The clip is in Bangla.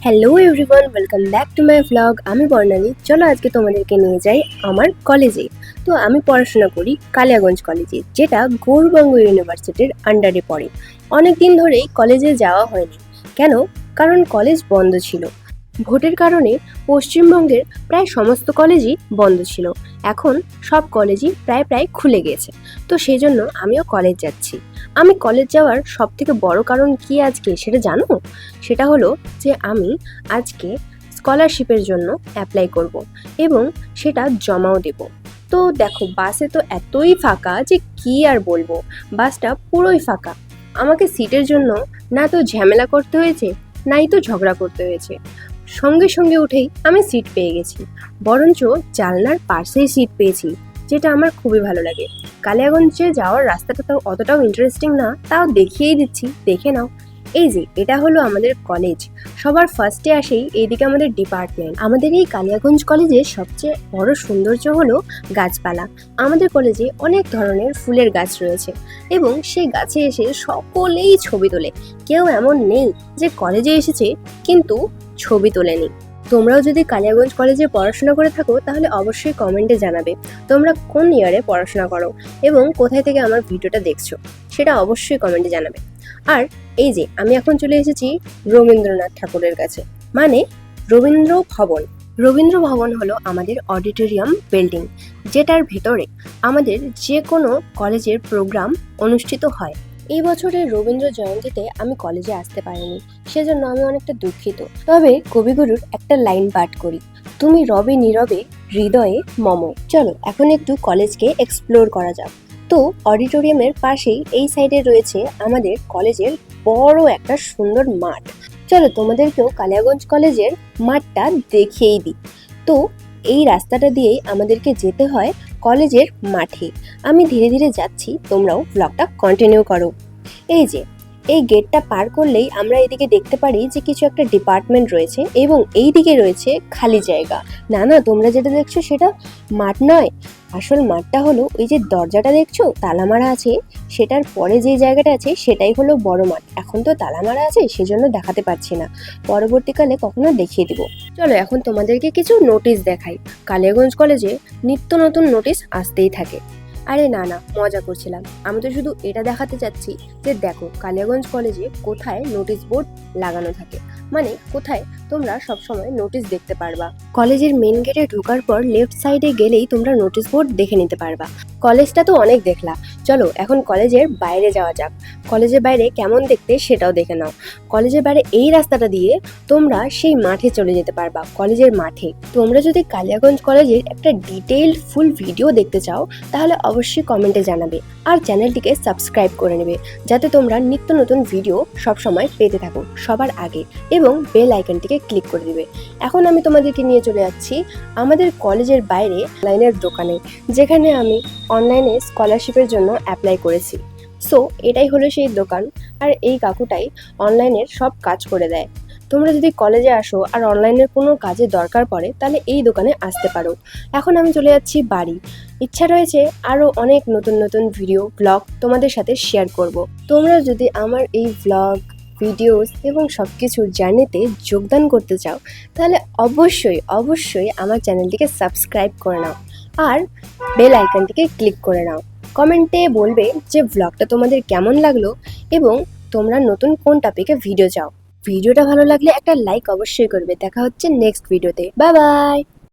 Hello everyone, welcome back to my vlog. আমি বর্ণালী। চলো আজকে তোমাদেরকে নিয়ে যাই আমার কলেজে। তো আমি পড়াশোনা করি কালিয়াগঞ্জ কলেজে, যেটা গৌরবঙ্গ ইউনিভার্সিটির আন্ডারে পড়ে। অনেক দিন ধরেই কলেজে যাওয়া হয়নি। কেন? কারণ কলেজ বন্ধ ছিল। ভোটের কারণে পশ্চিমবঙ্গের প্রায় সমস্ত কলেজই বন্ধ ছিল। এখন সব কলেজই প্রায় খুলে গেছে। তো সেই জন্য আমিও কলেজ যাচ্ছি। আমি কলেজ যাওয়ার সব থেকে বড় কারণ কি আজকে সেটা জানো? সেটা হলো যে আমি আজকে স্কলারশিপের জন্য অ্যাপ্লাই করব এবং সেটা জমাও দেব। তো দেখো, বাসে তো এতই ফাঁকা যে কি আর বলবো। বাসটা পুরোই ফাঁকা। আমাকে সিটের জন্য না তো ঝামেলা করতে হয়েছে, নাই তো ঝগড়া করতে হয়েছে। সঙ্গে সঙ্গে উঠেই আমি সিট পেয়ে গেছি, বরঞ্চ জানলার পাশেই সিট পেয়েছি, যেটা আমার খুবই ভালো লাগে। কালিয়াগঞ্জে যাওয়ার রাস্তাটা তো অতটাও ইন্টারেস্টিং না, তাও দেখিয়েই দিচ্ছি, দেখে নাও। এই যে এটা হলো আমাদের কলেজ। সবার ফার্স্টে আসেই এইদিকে আমাদের ডিপার্টমেন্ট। আমাদের এই কালিয়াগঞ্জ কলেজের সবচেয়ে বড় সৌন্দর্য হলো গাছপালা। আমাদের কলেজে অনেক ধরনের ফুলের গাছ রয়েছে এবং সেই গাছে এসে সকলেই ছবি তোলে। কেউ এমন নেই যে কলেজে এসেছে কিন্তু ছবি তোলেনি। তোমরাও যদি কালিয়াগঞ্জ কলেজে পড়াশোনা করে থাকো তাহলে অবশ্যই কমেন্টে জানাবে তোমরা কোন ইয়ারে পড়াশোনা করো এবং কোথায় থেকে আমার ভিডিওটা দেখছো, সেটা অবশ্যই কমেন্টে জানাবে। আর এই যে আমি এখন চলে এসেছি রবীন্দ্রনাথ ঠাকুরের কাছে, মানে রবীন্দ্র ভবন। রবীন্দ্র ভবন হলো আমাদের অডিটোরিয়াম বিল্ডিং, যেটার ভেতরে আমাদের যে কোনো কলেজের প্রোগ্রাম অনুষ্ঠিত হয়। এই বছরের রবীন্দ্র জয়ন্তীতে আমি কলেজে আসতে পারিনি, সেজন্য আমি অনেকটা দুঃখিত। তবে কবিগুরুর একটা লাইন পাঠ করি, তুমি রবে নীরবে হৃদয়ে মম। চলো এখন একটু কলেজকে এক্সপ্লোর করা যাক। তো অডিটোরিয়ামের পাশেই এই সাইডে রয়েছে আমাদের কলেজের বড় একটা সুন্দর মাঠ। চলো তোমাদেরকেও কালিয়াগঞ্জ কলেজের মাঠটা দেখিয়েই দিই। তো এই রাস্তাটা দিয়েই আমাদেরকে যেতে হয় কলেজের মাঠে। আমি ধীরে ধীরে যাচ্ছি, তোমরাও ব্লগটা কন্টিনিউ করো। এই যে এই গেটটা পার করলেই আমরা এদিকে দেখতে পারি যে কিছু একটা ডিপার্টমেন্ট রয়েছে এবং এই দিকে রয়েছে খালি জায়গা। না না, তোমরা যেটা দেখছো সেটা মাঠ নয়। আসল মাঠটা হলো ওই যে দরজাটা দেখছো তালা মারা আছে, সেটার পরে যে জায়গাটা আছে সেটাই হলো বড় মাঠ। এখন তো তালা মারা আছে, সেজন্য দেখাতে পারছি না, পরবর্তীকালে কখনো দেখিয়ে দিব। চলো এখন তোমাদেরকে কিছু নোটিশ দেখাই। কালিয়াগঞ্জ কলেজে নিত্য নতুন নোটিশ আসতেই থাকে। আরে না না, মজা করছিলাম। আমি তো শুধু এটা দেখাতে চাচ্ছি যে দেখো কালিয়াগঞ্জ কলেজে কোথায় নোটিশ বোর্ড লাগানো থাকে, মানে কোথায় তোমরা সবসময় নোটিশ দেখতে পারবা। কলেজের মেন গেটে ঢোকার পর লেফট সাইডে গেলেই তোমরা নোটিশ বোর্ড দেখে নিতে পারবা। কলেজটা তো অনেক দেখলা, চলো এখন কলেজের বাইরে যাওয়া যাক। কলেজের বাইরে কেমন দেখতে সেটাও দেখে নাও। কলেজের বাইরে এই রাস্তাটা দিয়ে তোমরা সেই মাঠে চলে যেতে পারবা, কলেজের মাঠে। তোমরা যদি কালিয়াগঞ্জ কলেজের একটা ডিটেইলড ফুল ভিডিও দেখতে চাও তাহলে অবশ্যই কমেন্টে জানাবে আর চ্যানেলটিকে সাবস্ক্রাইব করে নেবে, যাতে তোমরা নিত্য নতুন ভিডিও সবসময় পেতে থাকো সবার আগে, এবং বেল আইকনটিকে ক্লিক করে দিবে। এখন আমি তোমাদেরকে নিয়ে চলে যাচ্ছি আমাদের কলেজের বাইরে অনলাইনের দোকানে, যেখানে আমি অনলাইনে স্কলারশিপের জন্য অ্যাপ্লাই করেছি। সো এটাই হলো সেই দোকান, আর এই কাকুটাই অনলাইনের সব কাজ করে দেয়। তোমরা যদি কলেজে আসো আর অনলাইনের কোনো কাজে দরকার পড়ে তাহলে এই দোকানে আসতে পারো। এখন আমি চলে যাচ্ছি বাড়ি। ইচ্ছা রয়েছে আরও অনেক নতুন নতুন ভিডিও ব্লগ তোমাদের সাথে শেয়ার করব। তোমরা যদি আমার এই ব্লগ ভিডিওস এবং সব কিছুর জার্নিতে যোগদান করতে চাও তাহলে অবশ্যই আমার চ্যানেলটিকে সাবস্ক্রাইব করে নাও আর বেল আইকনটিকে ক্লিক করে নাও। কমেন্টে বলবে যে ব্লগটা তোমাদের কেমন লাগলো এবং তোমরা নতুন কোন টপিকে ভিডিও চাও। ভিডিওটা ভালো লাগলে একটা লাইক অবশ্যই করবে। দেখা হচ্ছে নেক্সট ভিডিওতে। Bye bye.